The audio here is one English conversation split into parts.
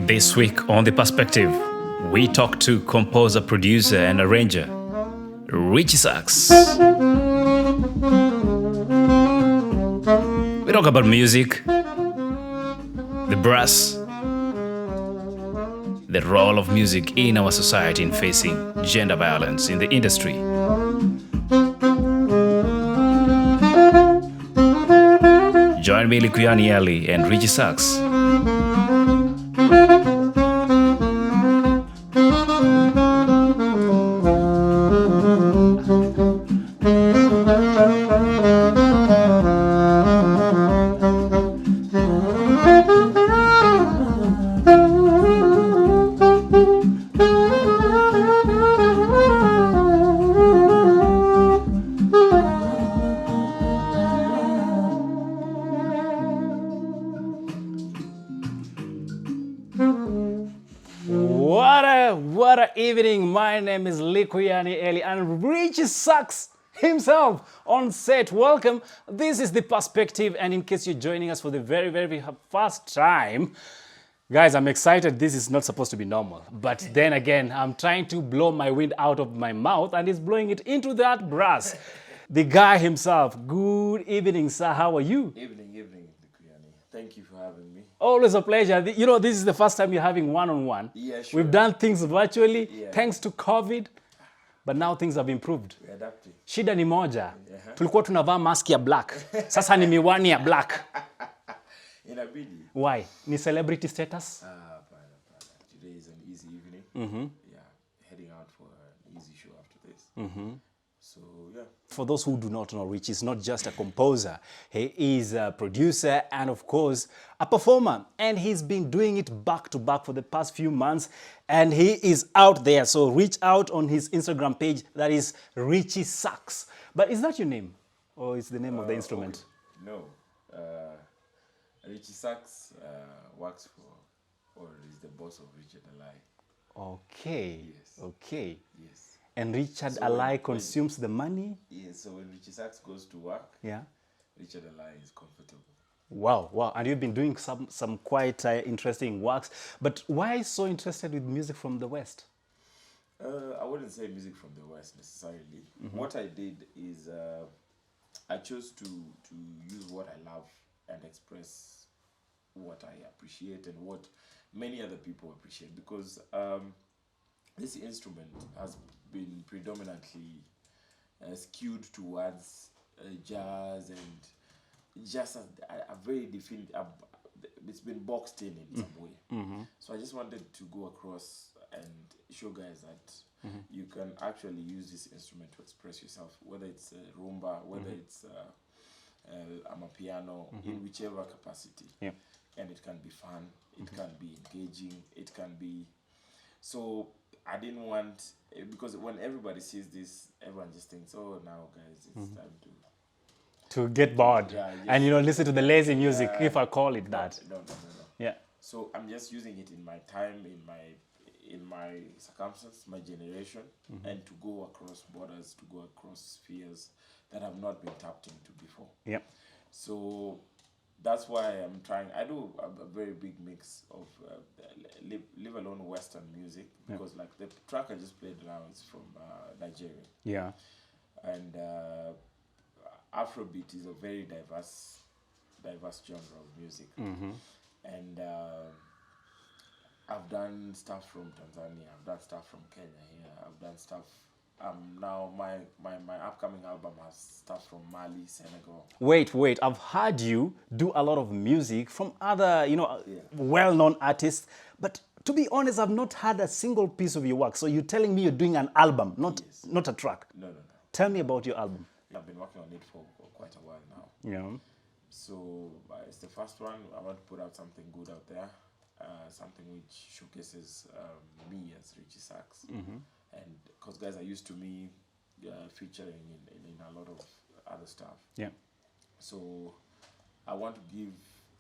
This week on The Perspective, we talk to composer, producer, and arranger, Richiesax. We talk about music, the brass, the role of music in our society in facing gender violence in the industry. Join me, Alai, and Richiesax. What a evening. My name is Eli and Richiesax himself on set. Welcome. This is The Perspective, and in case you're joining us for the very first time, guys, I'm excited. This is not supposed to be normal, but then again, I'm trying to blow my wind out of my mouth and he's blowing it into that brass. The guy himself. Good evening, sir. How are you? Evening, thank you for having me. Always a pleasure. You know, this is the first time you're having one-on-one. Yeah, sure. We've done things virtually, thanks to COVID, but now things have improved. We're adapting. Shida ni moja. Tulikuwa tunavaa mask ya black. Sasa ni miwani ya black. Inabidi. Why? Ni celebrity status? Today is an easy evening. Yeah, heading out for an easy show after this. So, yeah. For those who do not know, Rich is not just a composer. He is a producer and, of course, a performer. And he's been doing it back to back for the past few months. And he is out there. So reach out on his Instagram page. That is Richiesax. But is that your name? Or is the name of the instrument? No. Richiesax works for, or is the boss of Richard Alai. Okay. Yes. Okay. Yes. And Richard Alai consumes the money? Yes, so when Richiesax goes to work, Richard Alai is comfortable. Wow. And you've been doing some quite interesting works. But why so interested with music from the West? I wouldn't say music from the West necessarily. What I did is I chose to use what I love and express what I appreciate and what many other people appreciate, because this instrument has been predominantly skewed towards jazz and just a very definite, it's been boxed in some way. So I just wanted to go across and show guys that you can actually use this instrument to express yourself, whether it's rumba, whether it's amapiano, in whichever capacity. And it can be fun, it can be engaging, it can be... So I didn't want, because when everybody sees this, everyone just thinks, oh, now guys, it's time to get bored. And listen to the lazy music, if I call it that. No. Yeah. So I'm just using it in my time, in my circumstance, my generation, and to go across borders, to go across spheres that have not been tapped into before. Yeah. So that's why I'm trying. I do a very big mix of live alone Western music, because like the track I just played now is from Nigeria. Yeah. And Afrobeat is a very diverse genre of music. And I've done stuff from Tanzania, I've done stuff from Kenya here, I've done stuff. Now my upcoming album has stuff from Mali, Senegal. Wait, I've heard you do a lot of music from other, well-known artists, but to be honest, I've not heard a single piece of your work. So you're telling me you're doing an album, not a track? No. Tell me about your album. I've been working on it for quite a while now. Yeah. So it's the first one. I want to put out something good out there, something which showcases me as Richiesax. And because guys are used to me featuring in a lot of other stuff. Yeah. So I want to give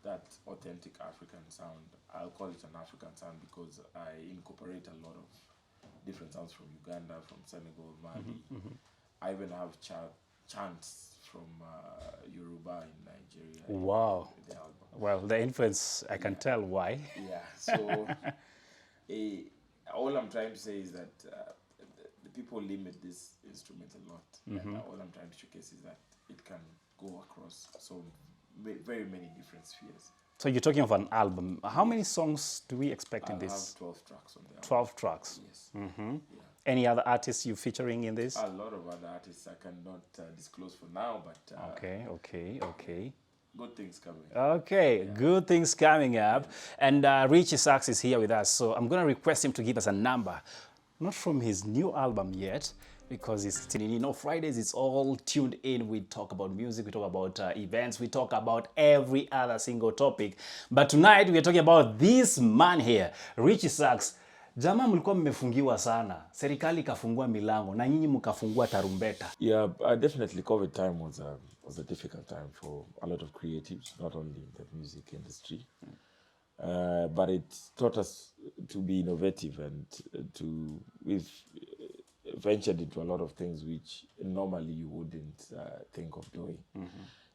that authentic African sound. I'll call it an African sound because I incorporate a lot of different sounds from Uganda, from Senegal, Mali. I even have chants from Yoruba in Nigeria. Wow. In the album. Well, the influence, I can tell why. Yeah. So all I'm trying to say is that the people limit this instrument a lot, and all I'm trying to showcase is that it can go across so very many different spheres. So you're talking of an album. How many songs do we expect in I'll this? have 12 tracks on the album. 12 tracks. Yes. Mm-hmm. Yeah. Any other artists you featuring in this? A lot of other artists I cannot disclose for now, but Okay. good things coming. Okay, good things coming up. And Richiesax is here with us, so I'm going to request him to give us a number. Not from his new album yet, because it's still, you know, Fridays, it's all tuned in. We talk about music, we talk about events, we talk about every other single topic. But tonight, we are talking about this man here, Richiesax. Jamaa mlikuwa mmefungiwa sana. Serikali ikafungua milango na nyinyi mkafungua tarumbeta. Yeah, definitely COVID time was a difficult time for a lot of creatives, not only in the music industry. But it taught us to be innovative and we've ventured into a lot of things which normally you wouldn't think of doing.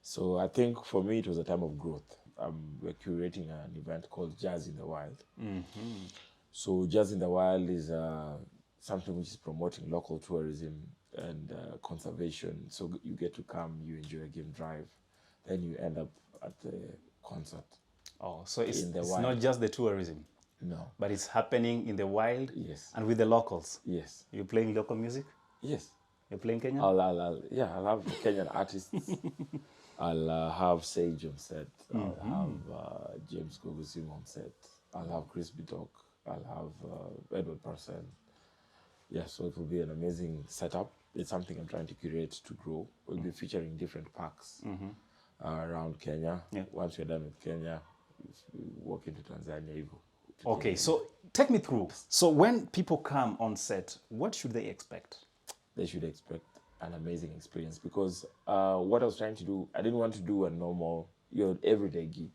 So I think for me it was a time of growth. We're curating an event called Jazz in the Wild. So Jazz in the Wild is something which is promoting local tourism and conservation. So you get to come, you enjoy a game drive, then you end up at the concert. Oh, so it's not just the tourism. No. But it's happening in the wild. Yes. And with the locals. Yes. You're playing local music? Yes. You're playing Kenyan? I'll have Kenyan artists. I'll have Sage on set. I'll have James Gogosim on set. I'll have Chris Bitok. I'll have Edward Parson. Yeah, so it will be an amazing setup. It's something I'm trying to curate to grow. We'll be featuring different parks around Kenya. Yeah. Once we're done with Kenya, we walk into Tanzania. Okay, so take me through. So when people come on set, what should they expect? They should expect an amazing experience because what I was trying to do, I didn't want to do a normal, everyday gig.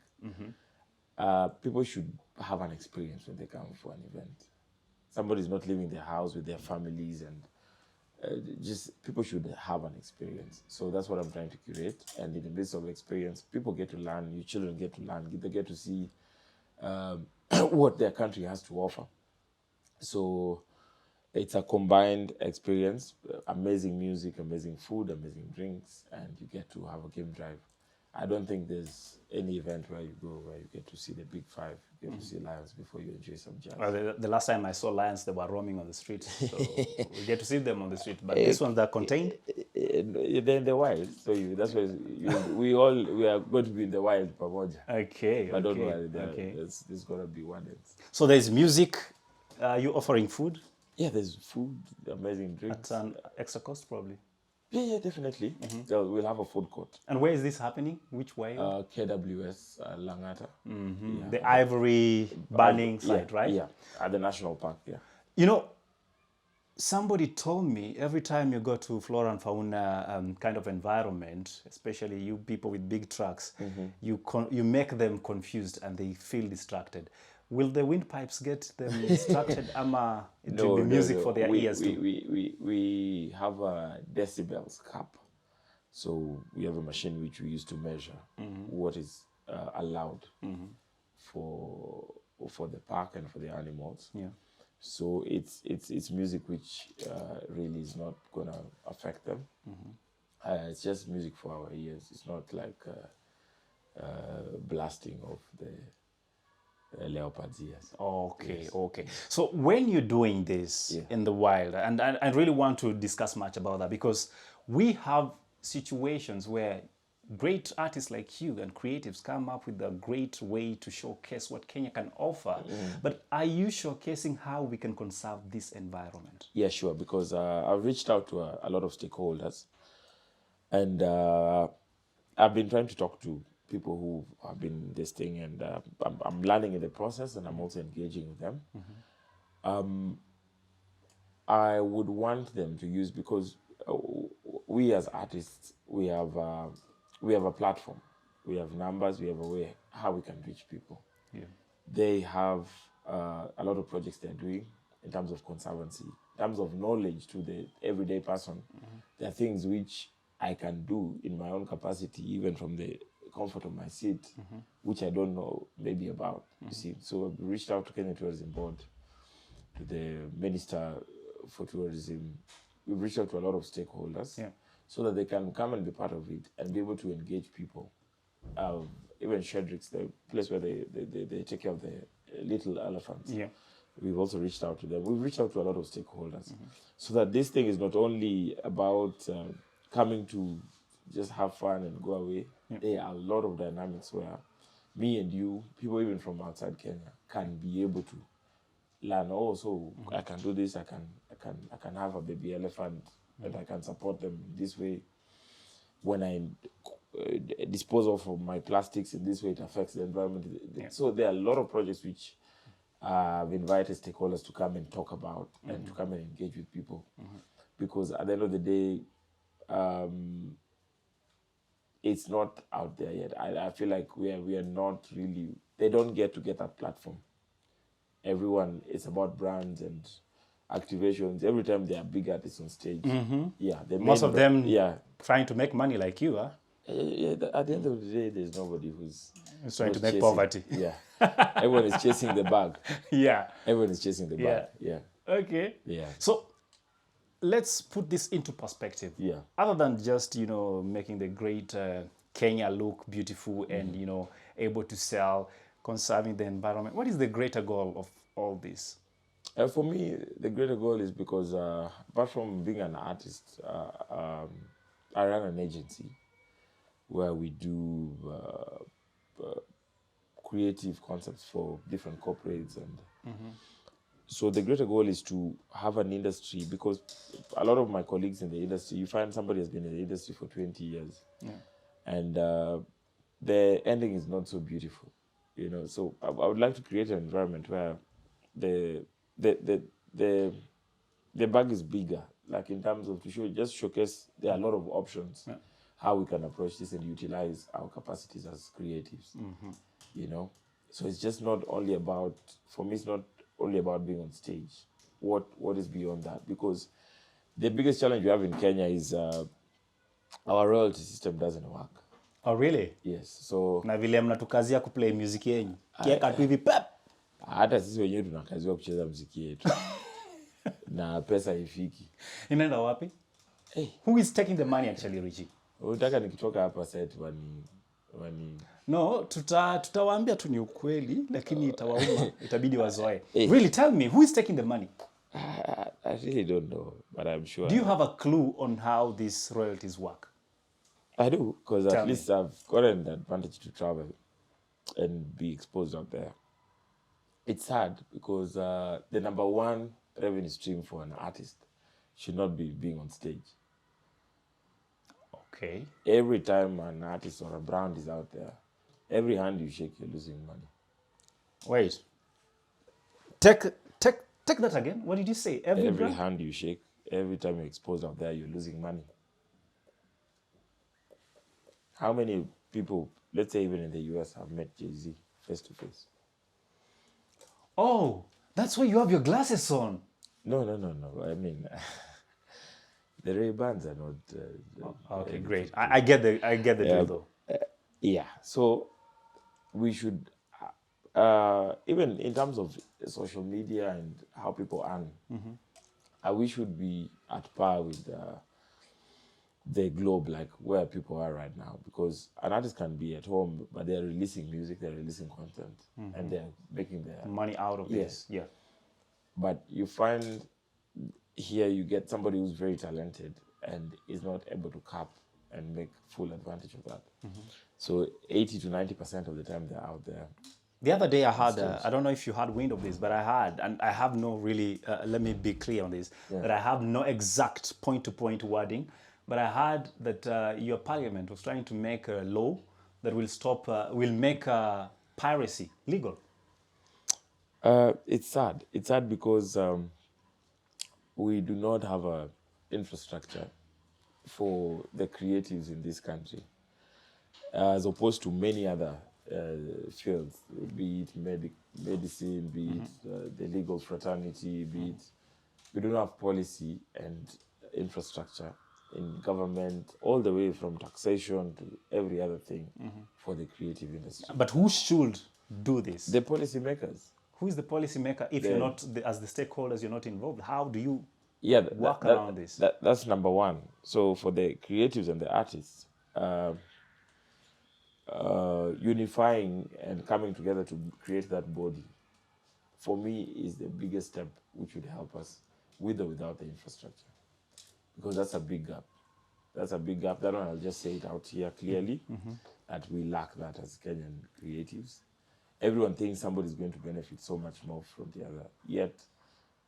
People should have an experience when they come for an event. Somebody's not leaving their house with their families, and just people should have an experience. So that's what I'm trying to curate. And in the midst of experience, people get to learn, your children get to learn, they get to see what their country has to offer. So it's a combined experience, amazing music, amazing food, amazing drinks, and you get to have a game drive. I don't think there's any event where you go where you get to see the big five, you get to see lions before you enjoy some jazz. Well, the last time I saw lions, they were roaming on the street. So we get to see them on the street. But this ones are contained? They're in the wild. So that's why we are going to be in the wild, Pamoja. Okay. But don't worry, there's going to be one. So there's music. You offering food? Yeah, there's food, amazing drinks. At an extra cost, probably. Yeah, definitely. We'll have a food court. And where is this happening? Which way? KWS, Langata. Yeah. The ivory burning site, right? Yeah, at the national park, yeah. You know, somebody told me every time you go to flora and fauna kind of environment, especially you people with big trucks, you make them confused and they feel distracted. Will the windpipes get them distracted? It will be music for their ears too? We have a decibels cap. So we have a machine which we use to measure what is allowed for the park and for the animals. Yeah. So it's music which really is not going to affect them. It's just music for our ears. It's not like blasting of the leopard's ears. Okay, yes. Okay. So when you're doing this in the wild, and I really want to discuss much about that because we have situations where great artists like you and creatives come up with a great way to showcase what Kenya can offer. But are you showcasing how we can conserve this environment? Yeah, sure, because I've reached out to a lot of stakeholders and I've been trying to talk to people who have been this thing, and I'm learning in the process, and I'm also engaging with them. I would want them to use, because we as artists, we have a platform, we have numbers, we have a way how we can reach people. Yeah. They have a lot of projects they're doing in terms of conservancy, in terms of knowledge to the everyday person. There are things which I can do in my own capacity, even from the comfort of my seat, which I don't know maybe about. You see, so we reached out to Kenya Tourism Board, to the Minister for Tourism. We've reached out to a lot of stakeholders so that they can come and be part of it and be able to engage people. Even Shedrick's, the place where they take care of the little elephants. Yeah. We've also reached out to them. We've reached out to a lot of stakeholders so that this thing is not only about coming to just have fun and go away. There are a lot of dynamics where me and you, people even from outside Kenya, can be able to learn. Oh, so I can do this. I can have a baby elephant, and I can support them this way. When I dispose of my plastics in this way, it affects the environment. So there are a lot of projects which I've invited stakeholders to come and talk about and to come and engage with people, because at the end of the day, it's not out there yet. I feel like we are not really. They don't get that platform. Everyone, it's about brands and activations. Every time there are big artists on stage, Most of them trying to make money like you, huh? At the end of the day, there's nobody who's trying to make poverty. Yeah, everyone is chasing the bag. Yeah, everyone is chasing the bag. Yeah. Okay. Yeah. So let's put this into perspective. Yeah. Other than just making the great Kenya look beautiful and able to sell, conserving the environment, what is the greater goal of all this? For me, the greater goal is because apart from being an artist, I run an agency where we do creative concepts for different corporates, and so the greater goal is to have an industry, because a lot of my colleagues in the industry, you find somebody has been in the industry for 20 years, and the ending is not so beautiful, So I would like to create an environment where the bag is bigger, like in terms of just showcase there are a lot of options, how we can approach this and utilize our capacities as creatives, So it's just not only about, for me, it's not only about being on stage. What is beyond that? Because the biggest challenge we have in Kenya is our royalty system doesn't work. Oh, really? Yes. So na vile mnatukazia kuplay music yenyu kieka tu hivi pep, hata sisi wenyewe tunakaziwa kucheza muziki yetu na pesa ifiki. Inaenda wapi? Who is taking the money actually, Richie? Unataka nikitoka hapa set wani No, tutawaambia tu ni ukweli, lakini itawauma, itabidi wazoe. Really, tell me, who is taking the money? I really don't know, but I'm sure. Do you have a clue on how these royalties work? I do, because at least I've gotten the advantage to travel and be exposed out there. It's hard because the number one revenue stream for an artist should not be being on stage. Okay. Every time an artist or a brand is out there, every hand you shake, you're losing money. Wait. Take that again. What did you say? Every hand you shake, every time you're exposed out there, you're losing money. How many people, let's say even in the US, have met Jay-Z face to face? Oh, that's why you have your glasses on. No. I mean, the Ray-Bans are not. Okay, great. I get the deal though. Yeah. So we should, even in terms of social media and how people earn, we should be at par with the globe, like where people are right now, because an artist can be at home, but they're releasing music, they're releasing content, and they're making their money out of this. Yeah. But you find here you get somebody who's very talented and is not able to cap and make full advantage of that. So 80 to 90% of the time they're out there. The other day I had, I don't know if you had wind of this, but I had, and I have no really, let me be clear on this, that I have no exact point-to-point wording, but I heard that your parliament was trying to make a law that will make piracy legal. It's sad. It's sad because we do not have a infrastructure for the creatives in this country, as opposed to many other fields, be it medicine, be it the legal fraternity, be it, we don't have policy and infrastructure in government, all the way from taxation to every other thing for the creative industry. But who should do this? The policymakers. Who is the policymaker if you're not, as the stakeholders, you're not involved? How do you work around this? That's number one. So for the creatives and the artists, unifying and coming together to create that body, for me, is the biggest step which would help us with or without the infrastructure. Because that's a big gap. That's a big gap. That one, I'll just say it out here clearly, that we lack that as Kenyan creatives. Everyone thinks somebody's going to benefit so much more from the other. Yet,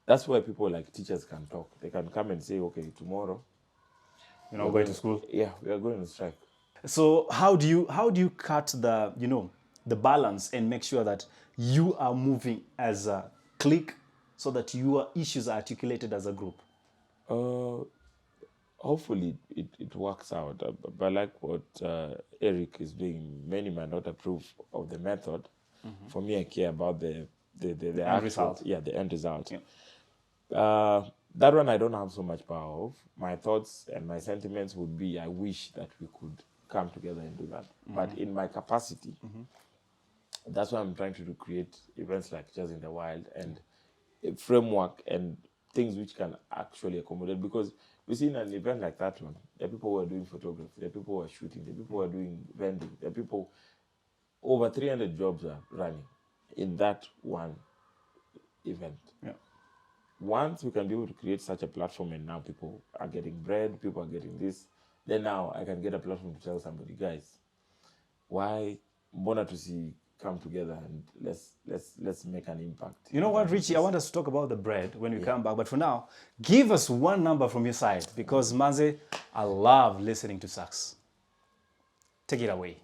that's where people like teachers can talk. They can come and say, okay, tomorrow, You're not going to school? Yeah, we are going to strike. So how do you cut the the balance and make sure that you are moving as a clique so that your issues are articulated as a group? Hopefully it works out. But like what Eric is doing, many might not approve of the method. For me, I care about the end result. Yeah, the end result. Yeah. That one I don't have so much power of. My thoughts and my sentiments would be, I wish that we could come together and do that. But in my capacity, that's why I'm trying to create events like Jazz in the Wild and a framework and things which can actually accommodate. Because we see in an event like that one, there are people who are doing photography, there are people who are shooting, there are people who are doing vending, there are people, over 300 jobs are running in that one event. Yeah. Once we can be able to create such a platform and now people are getting bread, people are getting this, then now I can get a platform to tell somebody, guys, why mbona tusi come together and let's make an impact. You know what, Richie? I want us to talk about the bread when we come back. But for now, give us one number from your side because Manze, I love listening to sax. Take it away.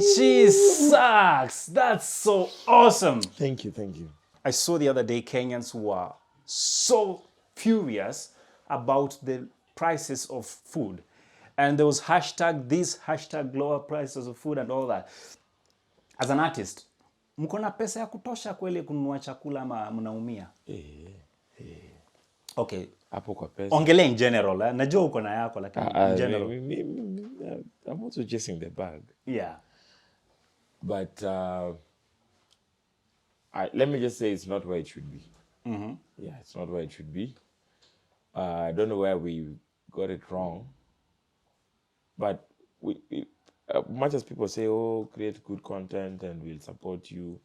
Richiesax! That's so awesome. Thank you. I saw the other day Kenyans who were so furious about the prices of food. And there was hashtag this, hashtag lower prices of food and all that. As an artist, mko na pesa ya kutosha kweli kununua chakula ama mnaumia? Okay. Hapo kwa pesa. Ongelea in general. Najua uko na yako lakini in general. I'm also chasing the bag. Yeah. But let me just say it's not where it should be. Yeah, it's not where it should be. I don't know where we got it wrong, but much as people say, "Oh, create good content and we'll support you,"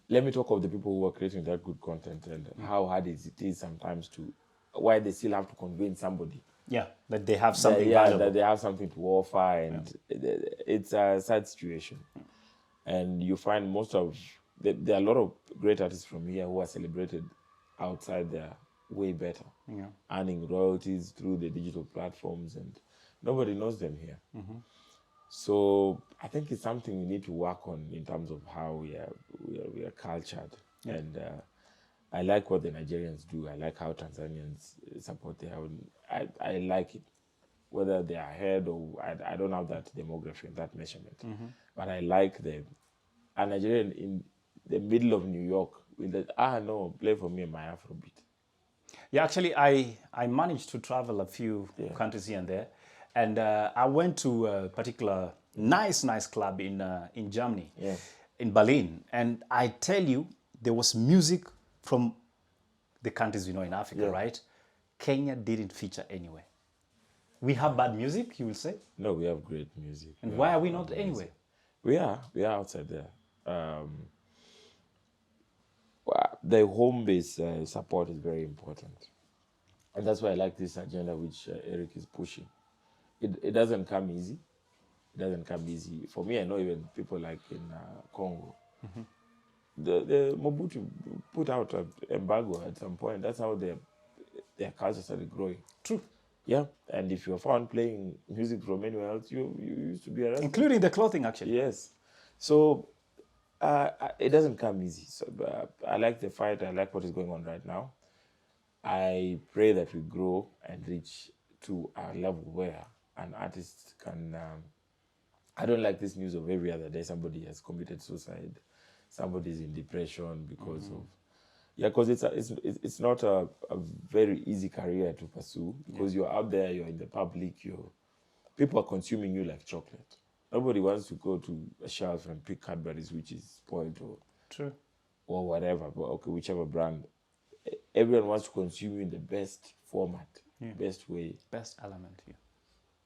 let me talk of the people who are creating that good content and how hard it is sometimes to, why they still have to convince somebody Yeah, that they have something valuable. that they have something to offer, and it's a sad situation. And you find most of there are a lot of great artists from here who are celebrated outside there way better, earning royalties through the digital platforms, and nobody knows them here. So I think it's something we need to work on in terms of how we are cultured. And I like what the Nigerians do. I like how Tanzanians support their own. I like it. Whether they are ahead or I don't have that demography and that measurement. But I like a Nigerian in the middle of New York with that, no, play for me my Afrobeat. Yeah, actually, I managed to travel a few countries here and there, and I went to a particular nice club in Germany, in Berlin, and I tell you, there was music from the countries in Africa, right? Kenya didn't feature anywhere. We have bad music, you will say, No, we have great music. and why are we not anywhere? We are outside there. The home base support is very important, and that's why I like this agenda which Eric is pushing. It doesn't come easy. It doesn't come easy for me. I know even people like in Congo, the Mobutu put out an embargo at some point. That's how their culture started growing. True. Yeah, and if you're found playing music from anywhere else, you used to be arrested. Including the clothing, actually. Yes. So it doesn't come easy. So I like the fight. I like what is going on right now. I pray that we grow and reach to a level where an artist can. I don't like this news of every other day somebody has committed suicide, somebody's in depression because of. Yeah, because it's not a very easy career to pursue because you're out there, you're in the public, people are consuming you like chocolate. Nobody wants to go to a shelf and pick Cadbury's, which is spoiled or whatever, but okay, whichever brand. Everyone wants to consume you in the best format, best way. Best element,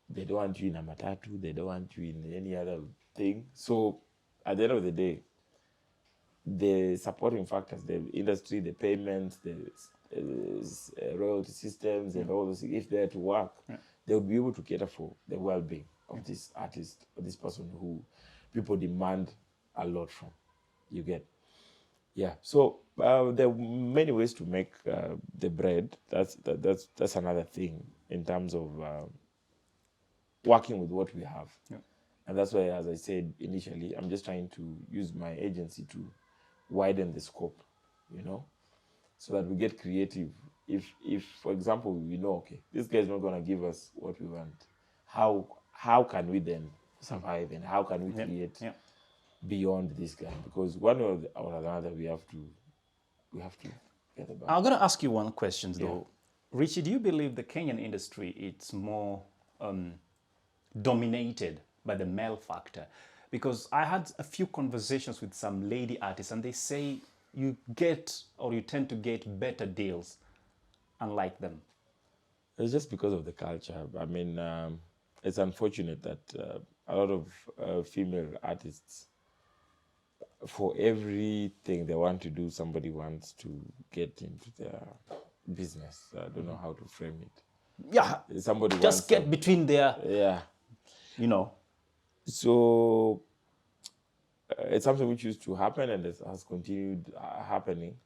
They don't want you in a matatu, they don't want you in any other thing. So at the end of the day, the supporting factors, the industry, the payments, the royalty systems, and all those, if they're to work, they'll be able to cater for the well-being of this artist or this person who people demand a lot from. You get? Yeah. So there are many ways to make the bread. That's another thing in terms of working with what we have. And that's why, as I said initially, I'm just trying to use my agency to widen the scope, so that we get creative. If for example, we know, okay, this guy's not going to give us what we want, how can we then survive, and how can we create beyond this guy? Because one or another, we have to get about. I'm going to ask you one question, though. Richie, do you believe the Kenyan industry is more dominated by the male factor? Because I had a few conversations with some lady artists, and they say you tend to get better deals unlike them. It's just because of the culture. I mean, it's unfortunate that a lot of female artists, for everything they want to do, somebody wants to get into their business. I don't know how to frame it. Yeah, somebody just get between their, So it's something which used to happen, and it has continued happening,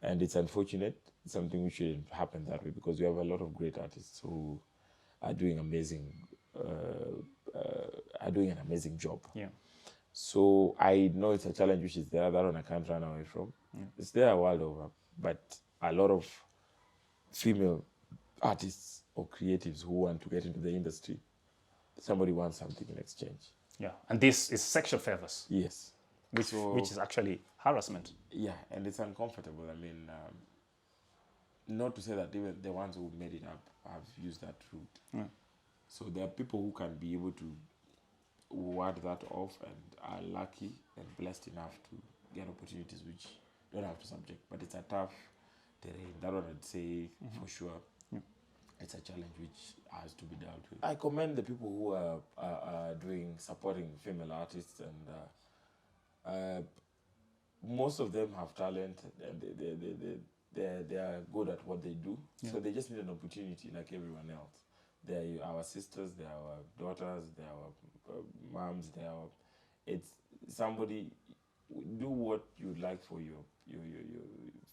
and it's unfortunate. It's something which shouldn't happen that way, because we have a lot of great artists who are doing amazing, are doing an amazing job. Yeah. So I know it's a challenge which is there, that one I can't run away from. It's there a world over, but a lot of female artists or creatives who want to get into the industry, somebody wants something in exchange. Yeah, and this is sexual favors. Yes. Which is actually harassment. Yeah, and it's uncomfortable. I mean, not to say that even the ones who made it up have used that route. So there are people who can be able to ward that off and are lucky and blessed enough to get opportunities which don't have to subject. But it's a tough terrain. That one I'd say for sure. It's a challenge which has to be dealt with. I commend the people who are supporting female artists, and most of them have talent, and they are good at what they do. So they just need an opportunity like everyone else. They're our sisters, they're our daughters, they're our moms, it's somebody, do what you like for your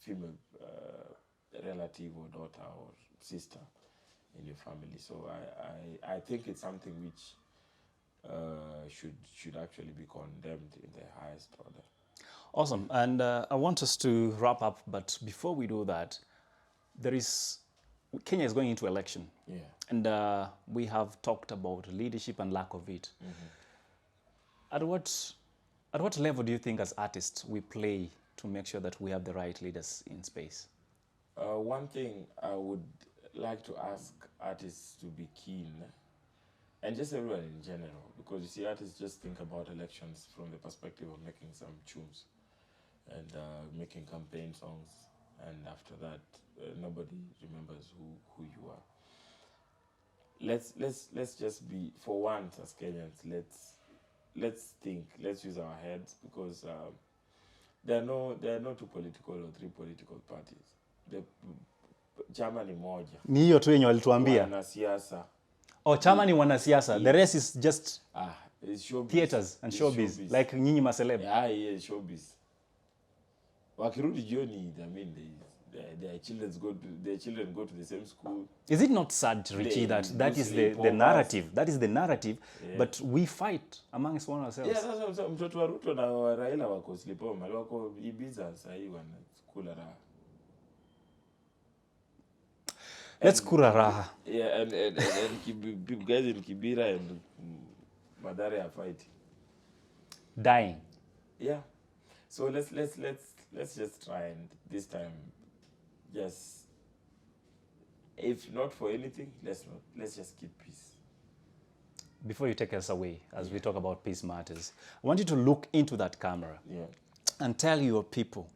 female relative or daughter or sister in your family. So I think it's something which should actually be condemned in the highest order. Awesome. And I want us to wrap up, but before we do that, Kenya is going into election. Yeah. And we have talked about leadership and lack of it. At what level do you think as artists we play to make sure that we have the right leaders in space? One thing I would like to ask artists to be keen, and just everyone in general, because you see artists just think about elections from the perspective of making some tunes and making campaign songs, and after that nobody remembers who you are. Let's just be, for once as Kenyans, let's think, let's use our heads, because there are no 2 political or 3 political parties. The chama ni moja. Ni hiyo tu yenye walituambia. Wanasiasa. Oh, chama ni wanasiasa. The rest is just it's showbiz. Theaters and showbiz. Like nyinyi maceleb. Yeah, showbiz. Wakirudi jioni, I mean, their children go to the same school. Is it not sad, Richie, that is the narrative? That is the narrative, but we fight amongst one ourselves. Yeah, sasa mtoto wa Ruto na Raila wako sleepover, wako Ibiza sahi wanakula raha. Let's kula raha. Yeah, and guys in Kibera and Mathare are fighting. Dying. Yeah. So let's just try, and this time, just, if not for anything, let's just keep peace. Before you take us away, as we talk about peace matters, I want you to look into that camera and tell your people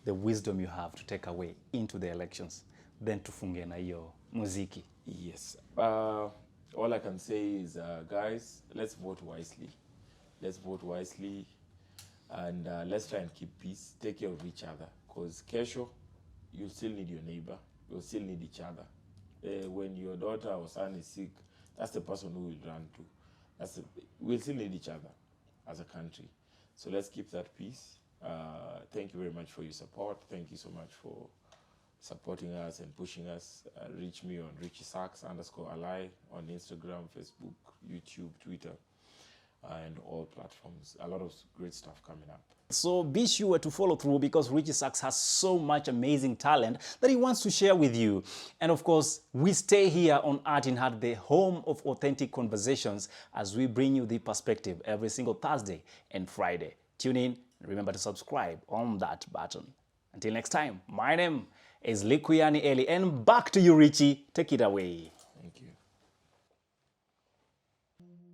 the wisdom you have to take away into the elections, then tufunge na hiyo muziki. Yes. All I can say is, guys, let's vote wisely. Let's vote wisely, and let's try and keep peace. Take care of each other, because kesho, you still need your neighbor. You'll still need each other. When your daughter or son is sick, that's the person who will run to. We'll still need each other as a country. So let's keep that peace. Thank you very much for your support. Thank you so much for supporting us and pushing us. Reach me on Richiesax _Alai on Instagram, Facebook, YouTube, Twitter, and all platforms. A lot of great stuff coming up. So be sure to follow through, because Richiesax has so much amazing talent that he wants to share with you. And of course, we stay here on Art in Heart, the home of authentic conversations, as we bring you the perspective every single Thursday and Friday. Tune in and remember to subscribe on that button. Until next time, my name is Likuyani Eli, and back to you, Richie. Take it away.